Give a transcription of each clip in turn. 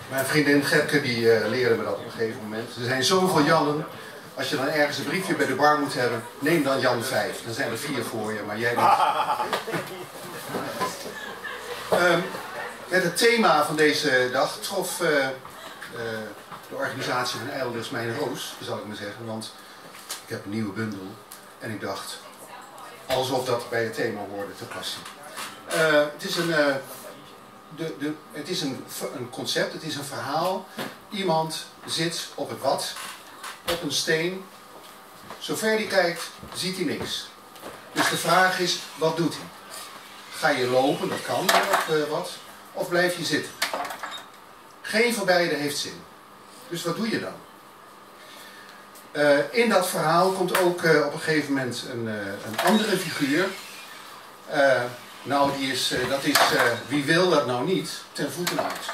Mijn vriendin Gerke die leerde me dat op een gegeven moment. Er zijn zoveel Jannen. Als je dan ergens een briefje bij de bar moet hebben, neem dan Jan 5. Dan zijn er 4 voor je, maar jij niet. Met het thema van deze dag trof de organisatie van Elders mijn roos, zal ik maar zeggen. Want ik heb een nieuwe bundel en ik dacht, alsof dat bij het thema hoorde te passen. Het is een concept, het is een verhaal. Iemand zit op het wad, op een steen. Zover hij kijkt, ziet hij niks. Dus de vraag is, wat doet hij? Ga je lopen, dat kan op wat, of blijf je zitten? Geen van beiden heeft zin. Dus wat doe je dan? In dat verhaal komt ook op een gegeven moment een andere figuur. Wie wil dat nou niet, ten voeten uit.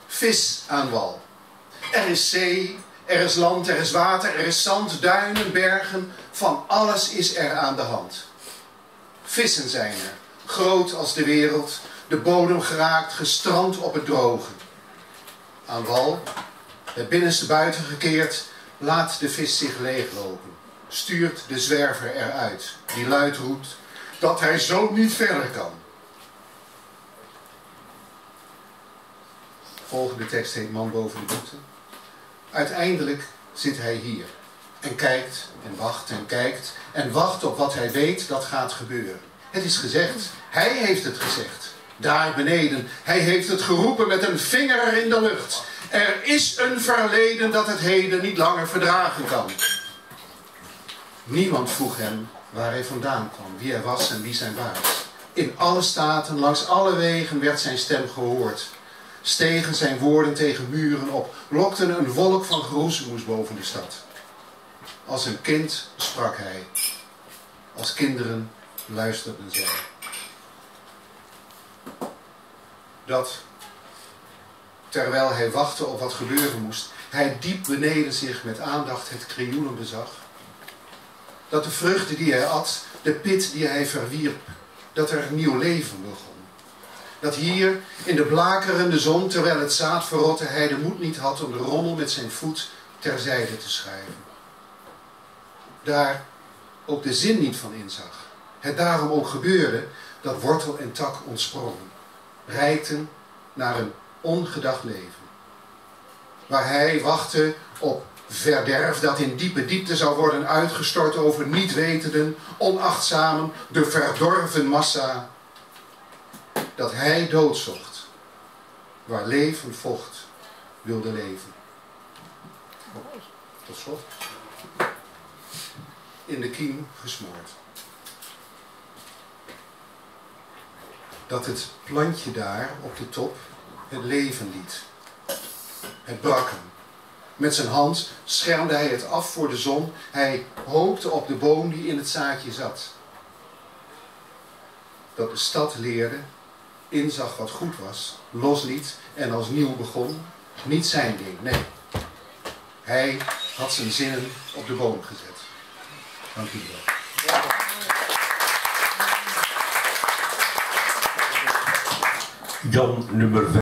Vis aan wal. Er is zee, er is land, er is water, er is zand, duinen, bergen. Van alles is er aan de hand. Vissen zijn er, groot als de wereld, de bodem geraakt, gestrand op het droge. Aan wal, het binnenste buiten gekeerd, laat de vis zich leeglopen. Stuurt de zwerver eruit, die luid roept dat hij zo niet verder kan. Volgende tekst heet Man boven de boete. Uiteindelijk zit hij hier en kijkt en wacht en kijkt en wacht op wat hij weet dat gaat gebeuren. Het is gezegd, hij heeft het gezegd. Daar beneden, hij heeft het geroepen met een vinger in de lucht. Er is een verleden dat het heden niet langer verdragen kan. Niemand vroeg hem waar hij vandaan kwam, wie hij was en wie zijn baas. In alle staten, langs alle wegen werd zijn stem gehoord. Stegen zijn woorden tegen muren op, lokten een wolk van geroezemoes boven de stad. Als een kind sprak hij, als kinderen luisterden zij. Dat, terwijl hij wachtte op wat gebeuren moest, hij diep beneden zich met aandacht het krioelen bezag. Dat de vruchten die hij at, de pit die hij verwierp, dat er een nieuw leven begon. Dat hier, in de blakerende zon, terwijl het zaad verrotte, hij de moed niet had om de rommel met zijn voet terzijde te schuiven. Daar ook de zin niet van inzag. Het daarom ook gebeurde dat wortel en tak ontsprongen, reikten naar een ongedacht leven. Waar hij wachtte op verderf dat in diepe diepte zou worden uitgestort over niet-wetenden, onachtzamen, de verdorven massa. Dat hij dood zocht, waar leven vocht, wilde leven. Tot slot. In de kiem gesmoord. Dat het plantje daar op de top het leven liet. Het brak hem. Met zijn hand schermde hij het af voor de zon. Hij hoopte op de boom die in het zaadje zat. Dat de stad leerde, inzag wat goed was, losliet en als nieuw begon. Niet zijn ding, nee. Hij had zijn zinnen op de boom gezet. Dank u wel. Jan nummer 5.